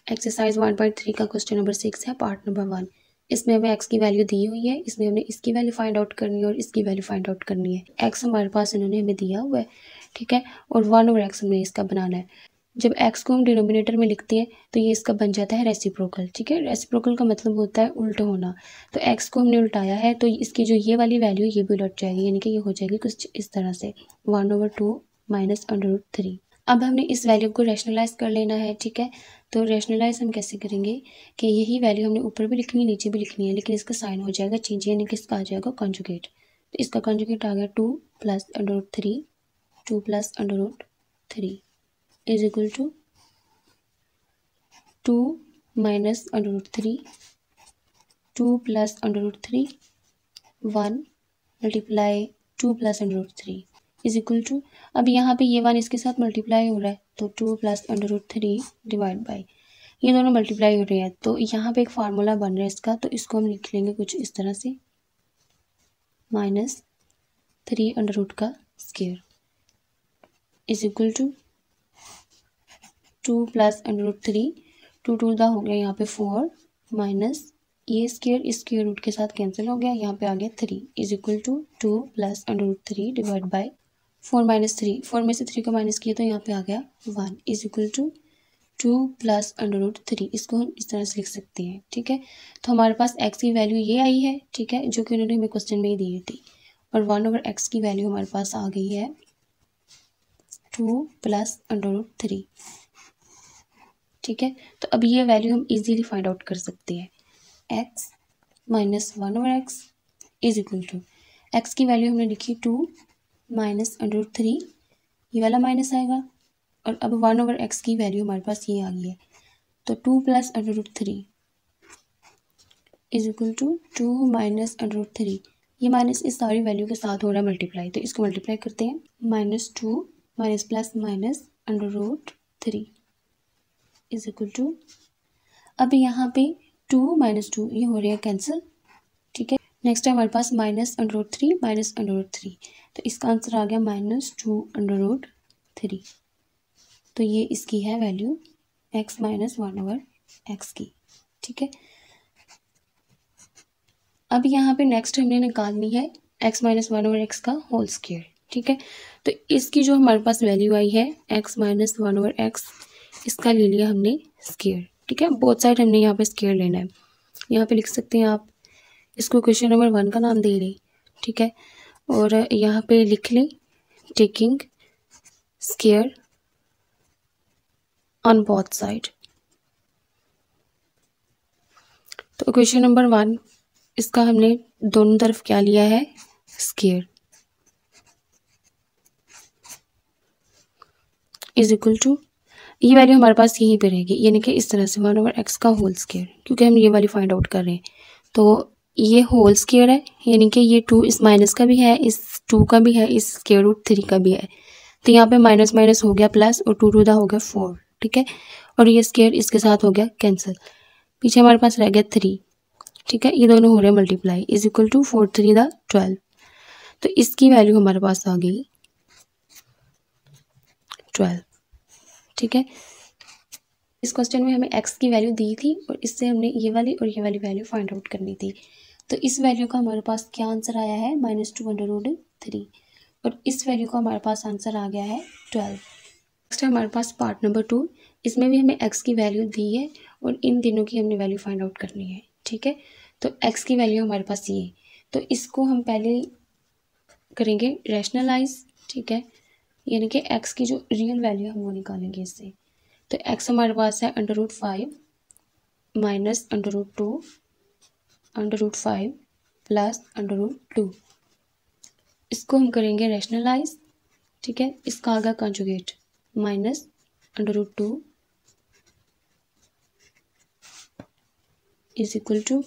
Exercise 1.3 का question number 6 है, part number 1। इसमें हमें एक्स की वैल्यू दी हुई है, इसमें हमने इसकी वैल्यू फाइंड आउट करनी है और इसकी वैल्यू फाइंड आउट करनी है। एक्स हमारे पास इन्होंने हमें दिया हुआ है, ठीक है, और 1/x हमने इसका बनाना है। जब एक्स को हम डिनोमिनेटर में लिखते हैं तो ये इसका बन जाता है रेसिप्रोकल, ठीक है। रेसिप्रोकल का मतलब होता है उल्टा होना। तो एक्स को हमने उल्टाया है तो इसकी जो ये वाली वैल्यू ये भी उलट जाएगी, यानी कि ये हो जाएगी कुछ इस तरह से 1/2 माइनस √3। अब हमने इस वैल्यू को रैशनलाइज कर लेना है, ठीक है। तो रैशनलाइज हम कैसे करेंगे कि यही वैल्यू हमने ऊपर भी लिखनी है नीचे भी लिखनी है, लेकिन इसका साइन हो जाएगा चेंज, यानी कि इसका आ जाएगा कॉन्जुगेट। तो इसका कॉन्जुगेट आ गया 2 + √3, 2 + √3 is equal to 2 minus √3, 2 + √3, 1 multiply 2 + √3 is equal to, अब यहाँ पे ये 1 इसके साथ मल्टीप्लाई हो रहा है तो 2 + √3 डिवाइड बाई, ये दोनों मल्टीप्लाई हो रहे हैं तो यहाँ पे एक फार्मूला बन रहा है इसका, तो इसको हम लिख लेंगे कुछ इस तरह से -3√² इज इक्वल टू 2 + √3, 2 2 दा हो गया यहाँ पे 4 माइनस ये स्क्वायर इस स्क्वायर रूट के साथ कैंसिल हो गया, यहाँ पे आ गया 3 is equal to 2 + √3 divide by 4 - 3, 4 में से 3 को माइनस किया तो यहाँ पे आ गया 1 इज इक्वल टू 2 + √3। इसको हम इस तरह से लिख सकते हैं, ठीक है। तो हमारे पास x की वैल्यू ये आई है, ठीक है, जो कि उन्होंने हमें क्वेश्चन में ही दी थी, और 1/x की वैल्यू हमारे पास आ गई है 2 + √3, ठीक है। तो अब ये वैल्यू हम इजीली फाइंड आउट कर सकते हैं। x - 1/x is equal to, x की वैल्यू हमने लिखी 2 माइनस √3, ये वाला माइनस आएगा, और अब 1/x की वैल्यू हमारे पास ये आ गई है, तो 2 + √3 इज इक्वल टू 2 माइनस √3, ये माइनस इस सारी वैल्यू के साथ हो रहा है मल्टीप्लाई, तो इसको मल्टीप्लाई करते हैं -2 minus plus minus √3 is equal to, अब यहाँ पे 2 - 2 ये हो रहे हैं कैंसिल, ठीक है। नेक्स्ट है हमारे पास -√3 माइनस √3, तो इसका आंसर आ गया -2√3। तो ये इसकी है वैल्यू x - 1/x की, ठीक है। अब यहाँ पे नेक्स्ट हमने निकालनी है x - 1/x का होल स्क्वायर, ठीक है। तो इसकी जो हमारे पास वैल्यू आई है x - 1/x, इसका ले लिया हमने स्क्वायर, ठीक है। बोथ साइड हमने यहाँ पे स्क्वायर लेना है, यहाँ पे लिख सकते हैं आप, इसको क्वेश्चन नंबर 1 का नाम दे रही, ठीक है, और यहाँ पे लिख लें taking square on both side. तो क्वेश्चन नंबर 1 इसका हमने दोनों तरफ क्या लिया है स्क्वायर इज इक्वल टू, ये वैल्यू हमारे पास यहीं पे रहेगी, यानी कि इस तरह से 1/x का होल स्क्वायर, क्योंकि हम ये वाली फाइंड आउट कर रहे हैं। तो ये होल स्क्वायर है, यानी कि ये 2 इस माइनस का भी है, इस 2 का भी है, इस √3 का भी है, तो यहाँ पे माइनस माइनस हो गया प्लस, और 2 2 दा हो गया 4, ठीक है, और ये स्क्वायर इसके साथ हो गया कैंसिल, पीछे हमारे पास रह गया 3, ठीक है, ये दोनों हो रहे हैं मल्टीप्लाई इज इक्वल टू 4 3 दा 12। तो इसकी वैल्यू हमारे पास आ गई 12, ठीक है। इस क्वेश्चन में हमें x की वैल्यू दी थी और इससे हमने ये वाली और ये वाली वैल्यू फाइंड आउट करनी थी। तो इस वैल्यू का हमारे पास क्या आंसर आया है -2√3, और इस वैल्यू का हमारे पास आंसर आ गया है 12। नेक्स्ट है हमारे पास पार्ट नंबर 2, इसमें भी हमें x की वैल्यू दी है और इन तीनों की हमने वैल्यू फाइंड आउट करनी है, ठीक है। तो x की वैल्यू हमारे पास ये, तो इसको हम पहले करेंगे रैशनलाइज, ठीक है, यानी कि x की जो रियल वैल्यू है हम वो निकालेंगे इससे। तो x हमारे पास है √5 माइनस √2 √5 प्लस √2, इसको हम करेंगे रैशनलाइज, ठीक है। इसका आगे कंजुगेट -√2 इज इक्वल टू,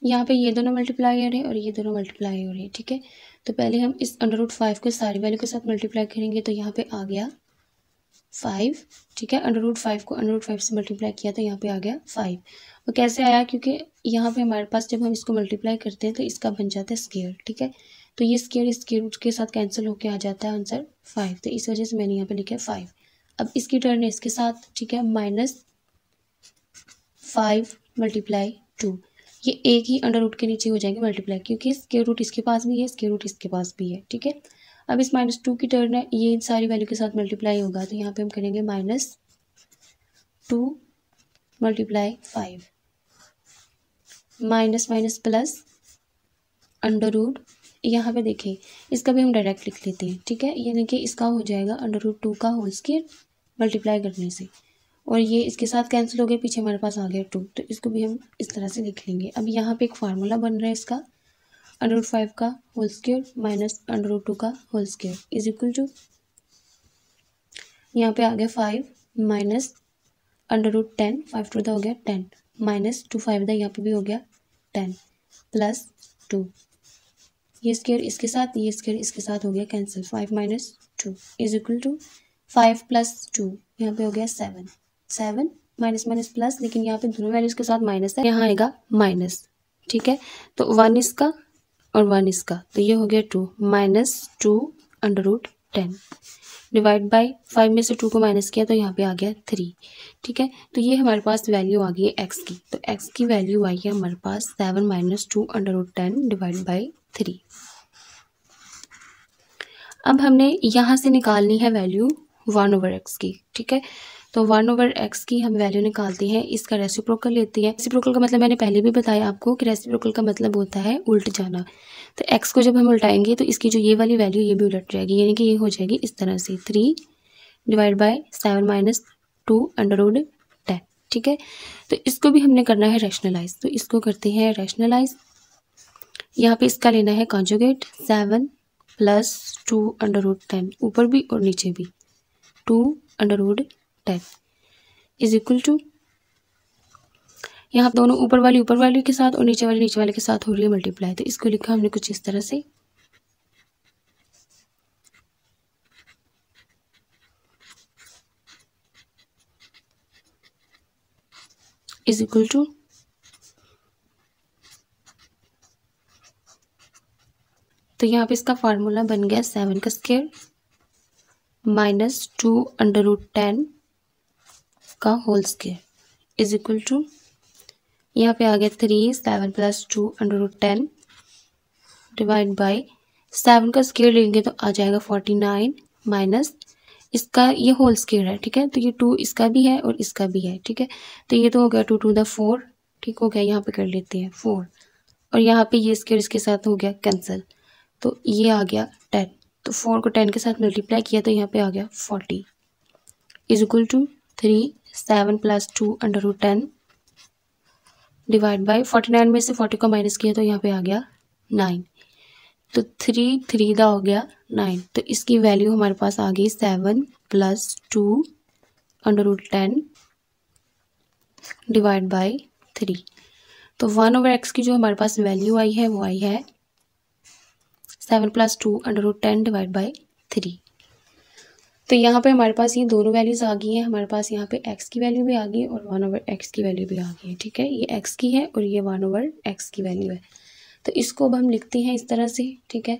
यहाँ पे ये दोनों मल्टीप्लाई हो रहे हैं और ये दोनों मल्टीप्लाई हो रहे हैं, ठीक है। तो पहले हम इस √5 को सारी वैल्यू के साथ मल्टीप्लाई करेंगे, तो यहाँ पे आ गया 5, ठीक है। √5 को √5 से मल्टीप्लाई किया तो यहाँ पे आ गया 5। वो कैसे आया, क्योंकि यहाँ पे हमारे पास जब हम इसको मल्टीप्लाई करते हैं तो इसका बन जाता है स्क्वायर, ठीक है। तो ये स्क्वायर स्क्वायर रूट के साथ कैंसिल होके आ जाता है आंसर 5, तो इस वजह से मैंने यहाँ पे लिखा है 5। अब इसकी टर्न है इसके साथ, ठीक है, -5 मल्टीप्लाई 2, ये एक ही अंडर रूट के नीचे हो जाएंगे मल्टीप्लाई, क्योंकि स्क्वायर रूट इसके पास भी है, स्क्वायर रूट इसके पास भी है, ठीक है। अब इस -2 की टर्न है, ये इन सारी वैल्यू के साथ मल्टीप्लाई होगा, तो यहाँ पे हम करेंगे -2 multiply 5, minus minus plus under root, यहाँ पे देखिए इसका भी हम डायरेक्ट लिख लेते हैं, ठीक है। ये देखिए इसका हो जाएगा √2 का होल स्क्वायर मल्टीप्लाई करने से, और ये इसके साथ कैंसिल हो गया, पीछे हमारे पास आ गया 2, तो इसको भी हम इस तरह से लिख लेंगे। अब यहाँ पे एक फार्मूला बन रहा है इसका, √5 का होल स्क्वायर माइनस √2 का whole square is equal to, यहाँ पे आ गया 5 माइनस √10, 5 टू द हो गया 10, माइनस 2 5 द यहाँ पे भी हो गया 10 प्लस 2, ये स्क्वायर इसके साथ, ये स्क्वायर इसके साथ हो गया cancel, 5 minus 2 is equal to 5 plus 2, यहाँ पे हो गया 7, 7 माइनस माइनस प्लस, लेकिन यहाँ पे दोनों वैल्यूज के साथ माइनस है, यहाँ आएगा माइनस, ठीक है। तो 1 इसका और 1 इसका, तो ये हो गया 2 -2 √10 डिवाइड बाई 5 में से 2 को माइनस किया तो यहाँ पे आ गया 3, ठीक है। तो ये हमारे पास वैल्यू आ गई है एक्स की, तो एक्स की वैल्यू आई है हमारे पास 7 - 2 √10 डिवाइड बाई 3। अब हमने यहाँ से निकालनी है वैल्यू 1/x की, ठीक है। तो 1/x की हम वैल्यू निकालते हैं, इसका रेसिप्रोकल लेते हैं। रेसिप्रोकल का मतलब मैंने पहले भी बताया आपको कि रेसिप्रोकल का मतलब होता है उल्ट जाना। तो x को जब हम उल्टाएंगे तो इसकी जो ये वाली वैल्यू ये भी उलट जाएगी, यानी कि ये हो जाएगी इस तरह से 3 डिवाइड बाई 7 - 2 √10, ठीक है। तो इसको भी हमने करना है रैशनलाइज, तो इसको करते हैं रैशनलाइज। यहाँ पे इसका लेना है कॉन्जुगेट, 7 + 2 √10, ऊपर भी और नीचे भी 2 √10 इज इक्वल टू, यहाँ दोनों ऊपर वाली के साथ और नीचे वाले के साथ हो रही है मल्टीप्लाई, तो इसको लिखा हमने कुछ इस तरह से, इज इक्वल टू, तो यहाँ पे इसका फार्मूला बन गया 7 का स्क्वायर -2 √10 का whole square is equal to, यहाँ पे आ गया 3 7 + 2 √10 डिवाइड बाई 7 का स्क्वायर लेंगे तो आ जाएगा 49 माइनस इसका ये होल स्क्वायर है, ठीक है। तो ये 2 इसका भी है और इसका भी है, ठीक है। तो ये तो हो गया 2 टू द 4, ठीक हो गया। यहाँ पे कर लेते हैं 4, और यहाँ पे ये स्क्वायर इसके साथ हो गया कैंसिल, तो ये आ गया 10, तो 4 को 10 के साथ मल्टीप्लाई किया तो यहाँ पे आ गया 40 is equal to 3 7 + 2 √10 divide by 49 में से 40 को माइनस किया तो यहाँ पे आ गया 9, तो 3 3 दा हो गया 9, तो इसकी वैल्यू हमारे पास आ गई 7 + 2 √10 डिवाइड बाई 3। तो 1/x की जो हमारे पास वैल्यू आई है वो आई है 7 + 2 √10 डिवाइड बाई 3। तो यहाँ पे हमारे पास ये दोनों वैल्यूज आ गई हैं, हमारे पास यहाँ पे x की वैल्यू भी आ गई है और 1/x की वैल्यू भी आ गई है, ठीक है। ये x की है और ये 1/x की वैल्यू है, तो इसको अब हम लिखते हैं इस तरह से, ठीक है।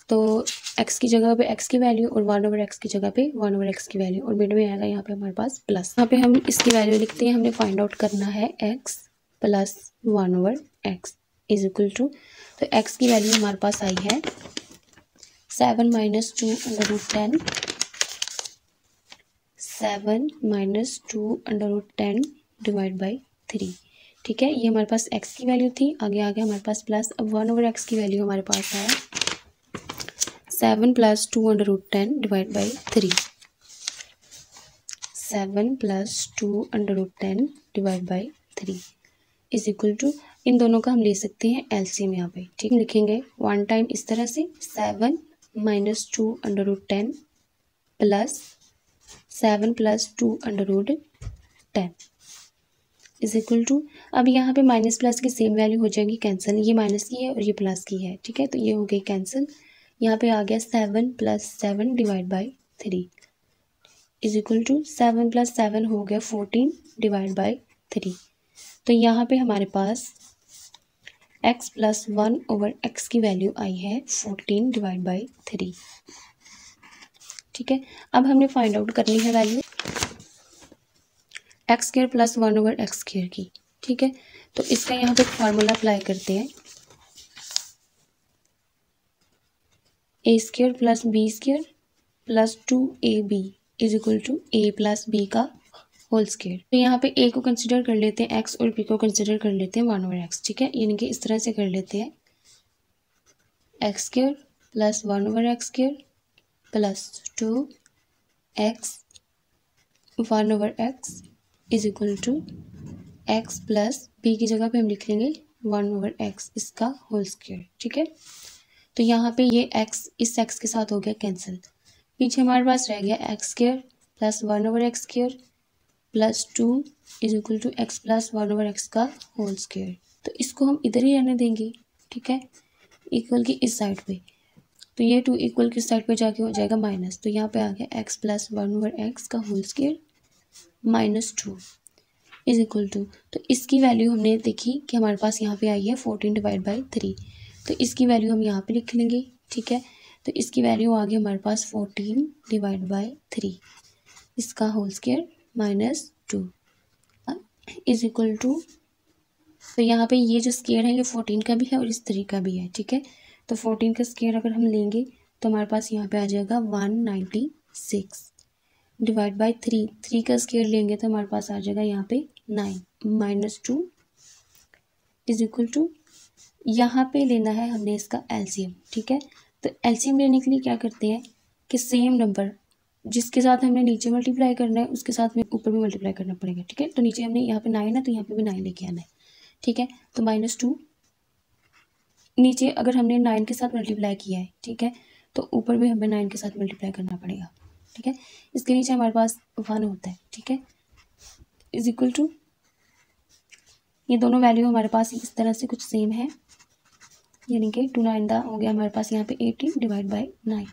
तो x की जगह पे x की वैल्यू और 1/x की जगह पे 1/x की वैल्यू, और मिड में आएगा यहाँ पे हमारे पास प्लस। यहाँ पे हम इसकी वैल्यू लिखते हैं, हमने फाइंड आउट करना है x + 1/x is equal to, तो x की वैल्यू हमारे पास आई है 7 - 2 √10, 7 - 2 √10 डिवाइड बाई 3, ठीक है। ये हमारे पास x की वैल्यू थी, आगे आ गया हमारे पास प्लस। अब 1/x की वैल्यू हमारे पास है 7 + 2 √10 divide by 3, 7 + 2 √10 divide by 3 is equal to, इन दोनों का हम ले सकते हैं एलसीएम यहाँ पे, ठीक। लिखेंगे 1 टाइम इस तरह से 7 - 2 √10 प्लस 7 + 2 √10 इज इक्वल टू, अब यहाँ पे माइनस प्लस की सेम वैल्यू हो जाएगी कैंसिल, ये माइनस की है और ये प्लस की है, ठीक है। तो ये हो गई कैंसिल, यहाँ पे आ गया 7 + 7 divide by 3 is equal to 7 + 7 हो गया 14 डिवाइड बाई 3। तो यहाँ पे हमारे पास x + 1/x की वैल्यू आई है 14 डिवाइड बाई 3। ठीक है, अब हमने फाइंड आउट करनी है वैल्यू x² + 1/x² की। ठीक है, तो इसका यहाँ पे फार्मूला अप्लाई करते हैं। a² + b² + 2ab is equal to a + b का होल स्क्वायर। तो यहाँ पे a को कंसिडर कर लेते हैं x और b को कंसिडर कर लेते हैं 1/x। ठीक है, यानी कि इस तरह से कर लेते हैं x² + 1/x² + 2x 1/x is equal to x + b की जगह पे हम लिख लेंगे 1/x इसका होल स्क्वायर। ठीक है, तो यहाँ पे ये x इस x के साथ हो गया कैंसिल। पीछे हमारे पास रह गया x² + 1/x² + 2 is equal to x + 1/x का होल स्क्वायर। तो इसको हम इधर ही रहने देंगे। ठीक है, इक्वल की इस साइड पे, तो ये 2 इक्वल की साइड पे जाके हो जाएगा माइनस। तो यहाँ पे आ गया x + 1/x का whole square -2 is equal to, तो इसकी वैल्यू हमने देखी कि हमारे पास यहाँ पे आई है 14 डिवाइड बाई 3। तो इसकी वैल्यू हम यहाँ पे लिख लेंगे। ठीक है, तो इसकी वैल्यू आ गई हमारे पास 14 डिवाइड बाई 3 इसका whole square -2 is equal to, तो यहाँ पे ये जो स्क्वायर है ये 14 का भी है और इस 3 का भी है। ठीक है, तो 14 का स्क्वायर अगर हम लेंगे तो हमारे पास यहाँ पे आ जाएगा 196 डिवाइड बाई 3 का स्क्वायर लेंगे तो हमारे पास आ जाएगा यहाँ पे 9 -2 इज इक्वल टू, यहाँ पे लेना है हमने इसका एलसीएम। ठीक है, तो एलसीएम लेने के लिए क्या करते हैं कि सेम नंबर जिसके साथ हमने नीचे मल्टीप्लाई करना है उसके साथ में ऊपर भी मल्टीप्लाई करना पड़ेगा। ठीक है, तो नीचे हमने यहाँ पे 9 है तो यहाँ पे भी 9 लेके आना है। ठीक है, तो -2 नीचे अगर हमने 9 के साथ मल्टीप्लाई किया है, ठीक है, तो ऊपर भी हमें 9 के साथ मल्टीप्लाई करना पड़ेगा। ठीक है, इसके नीचे हमारे पास 1 होता है। ठीक है, इज इक्वल टू, ये दोनों वैल्यू हमारे पास इस तरह से कुछ सेम है, यानी कि 2 9 दा हो गया हमारे पास यहाँ पे 18 डिवाइड बाई 9।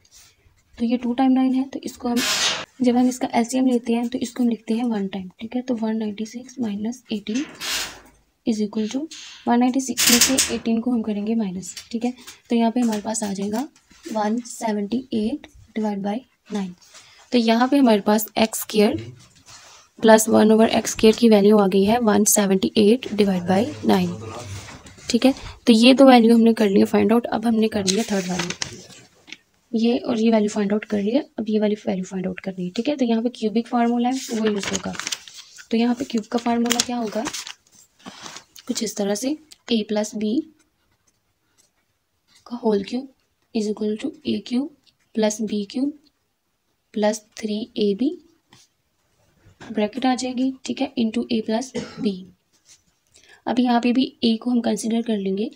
तो ये 2 टाइम 9 है, तो इसको हम जब हम इसका एलसीएम लेते हैं तो इसको हम लिखते हैं 1 टाइम। ठीक है, तो 196 - 18 इज इक्वल टू 196 में से 18 को हम करेंगे माइनस। ठीक है, तो यहाँ पे हमारे पास आ जाएगा 178 डिवाइड बाई 9। तो यहाँ पे हमारे पास x² + 1/x² की वैल्यू आ गई है 178 डिवाइड बाई 9। ठीक है, तो ये दो वैल्यू हमने कर ली है फाइंड आउट। अब हमने कर लिया थर्ड वैल्यू, ये और ये वैल्यू फाइंड आउट कर लिया। अब ये वाली वैल्यू फाइंड आउट करनी है। ठीक है, तो यहाँ पे क्यूबिक फार्मूला है वो यूज़ होगा। तो यहाँ पे क्यूब का फार्मूला क्या होगा, कुछ इस तरह से a + b का whole cube is equal to a³ + b³ + 3ab bracket आ जाएगी। ठीक है, इंटू a + b। अब यहाँ पे भी a को हम कंसिडर कर लेंगे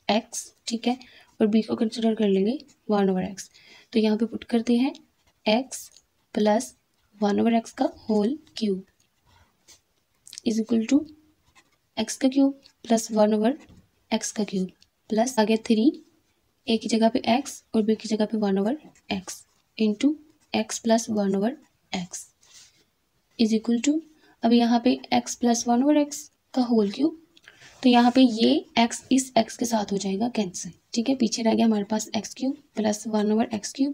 x, ठीक है, और b को कंसिडर कर लेंगे 1/x। तो यहाँ पे पुट करते हैं x + 1/x का whole cube is equal to x का क्यूब + 1/x का क्यूब प्लस आ गया 3, a की जगह पे x और b की जगह पे 1/x into x + 1/x is equal to, अब यहाँ पे x + 1/x का होल क्यूब, तो यहाँ पे ये x इस x के साथ हो जाएगा कैंसिल। ठीक है, पीछे रह गया हमारे पास x³ + 1/x³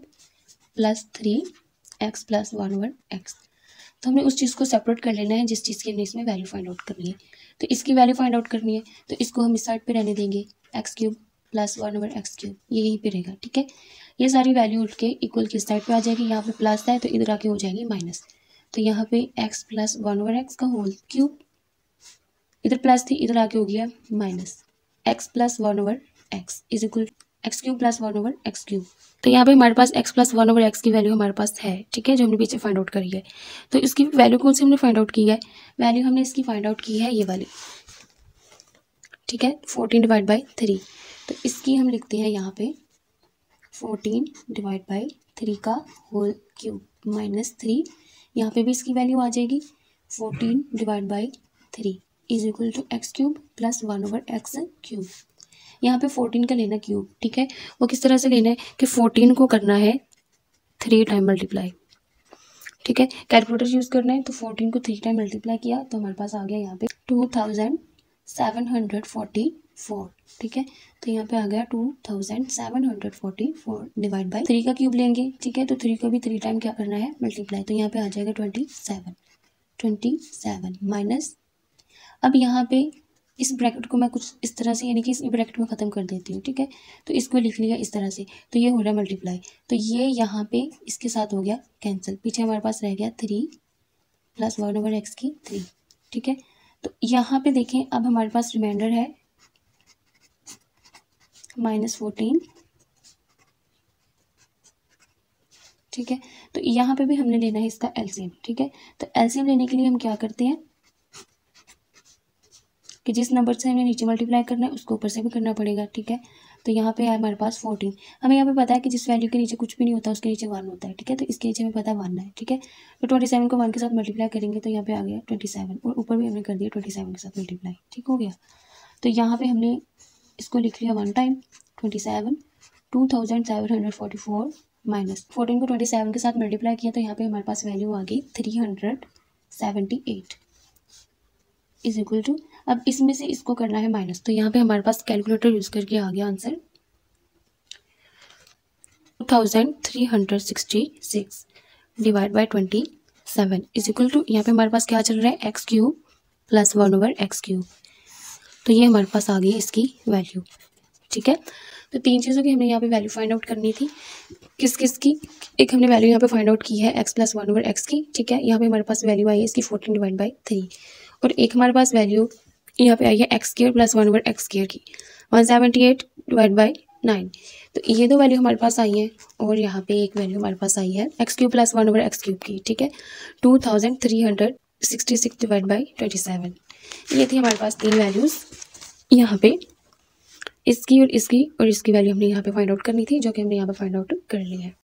+ 3x + 1/x। तो हमने उस चीज़ को सेपरेट कर लेना है जिस चीज़ की हमने इसमें वैल्यू फाइंड आउट करनी है। तो इसकी वैल्यू फाइंड आउट करनी है तो इसको हम इस साइड पे रहने देंगे x³ + 1/x³, ये यहीं पे रहेगा। ठीक है, ये सारी वैल्यू उठ के इक्वल की साइड पे आ जाएगी। यहाँ पे प्लस है तो इधर आके हो जाएगी माइनस। तो यहाँ पे x + 1/x का होल क्यूब, इधर प्लस थी इधर आके हो गया minus, x + 1/x is equal x³ + 1/x³। तो यहाँ पे हमारे पास x + 1/x की वैल्यू हमारे पास है। ठीक है, जो हमने पीछे फाइंड आउट करी है। तो इसकी वैल्यू कौन सी हमने फाइंड आउट की है, वैल्यू हमने इसकी फाइंड आउट की है ये वाली। ठीक है, 14 डिवाइड बाई 3। तो इसकी हम लिखते हैं यहाँ पे 14 डिवाइड बाई 3 का होल क्यूब -3, यहाँ पे भी इसकी वैल्यू आ जाएगी 14 divide by 3 is equal to x³ + 1/x³। यहाँ पे 14 का लेना क्यूब, ठीक है। वो किस तरह से लेना है कि 14 को करना है 3 टाइम मल्टीप्लाई, ठीक है। कैलकुलेटर यूज़ करना है तो 14 को 3 टाइम मल्टीप्लाई किया तो हमारे पास आ गया यहाँ पे 2744, ठीक है। तो यहाँ पे आ गया 2744 डिवाइड बाई 3 का क्यूब लेंगे, ठीक है। तो 3 को भी 3 टाइम क्या करना है मल्टीप्लाई, तो यहाँ पे आ जाएगा 27 माइनस, अब यहाँ पे इस ब्रैकेट को मैं कुछ इस तरह से यानी कि इस ब्रैकेट में ख़त्म कर देती हूँ, ठीक है। तो इसको लिख लिया इस तरह से, तो ये हो रहा है मल्टीप्लाई, तो ये यहाँ पे इसके साथ हो गया कैंसिल, पीछे हमारे पास रह गया 3 प्लस 1/x की 3, ठीक है। तो यहाँ पे देखें अब हमारे पास रिमाइंडर है -14, ठीक है। तो यहाँ पे भी हमने लेना है इसका एलसीएम, ठीक है। तो एलसीएम लेने के लिए हम क्या करते हैं कि जिस नंबर से हमें नीचे मल्टीप्लाई करना है उसको ऊपर से भी करना पड़ेगा, ठीक है। तो यहाँ पे है हमारे पास 14, हमें यहाँ पे पता है कि जिस वैल्यू के नीचे कुछ भी नहीं होता उसके नीचे 1 होता है, ठीक है। तो इसके नीचे हमें पता है 1 है, ठीक है। तो 27 को 1 के साथ मल्टीप्लाई करेंगे तो यहाँ पे आ गया 27 और ऊपर भी हमने कर दिया 27 के साथ मल्टीप्लाई, ठीक हो गया। तो यहाँ पे हमने इसको लिख लिया 1 टाइम 27 2744 माइनस 14 को 27 के साथ मल्टीप्लाई किया तो यहाँ पे हमारे पास वैल्यू आ गई 378 इज इक्वल टू, अब इसमें से इसको करना है माइनस, तो यहाँ पे हमारे पास कैलकुलेटर यूज करके आ गया answer 2366 divide by 27 is equal to, यहाँ पे हमारे पास क्या चल रहा है x cube plus 1/x cube, तो ये हमारे पास आ गई इसकी वैल्यू, ठीक है। तो 3 चीज़ों की हमने यहाँ पे वैल्यू फाइंड आउट करनी थी, किस किस की, एक हमने वैल्यू यहाँ पे फाइंड आउट की है x प्लस 1/x की, ठीक है। यहाँ पे हमारे पास वैल्यू आई है इसकी 14 डिवाइड बाई 3 और एक हमारे पास वैल्यू यहाँ पे आई है x² प्लस 1/x² की 178 डिवाइड बाई 9, तो ये दो वैल्यू हमारे पास आई है और यहाँ पे एक वैल्यू हमारे पास आई है x³ प्लस 1/x³ की, ठीक है। 2366 डिवाइड बाई 27, ये थी हमारे पास 3 वैल्यूज़, यहाँ पे इसकी और इसकी वैल्यू हमने यहाँ पे फाइंड आउट करनी थी जो कि हमने यहाँ पे फाइंड आउट कर ली है।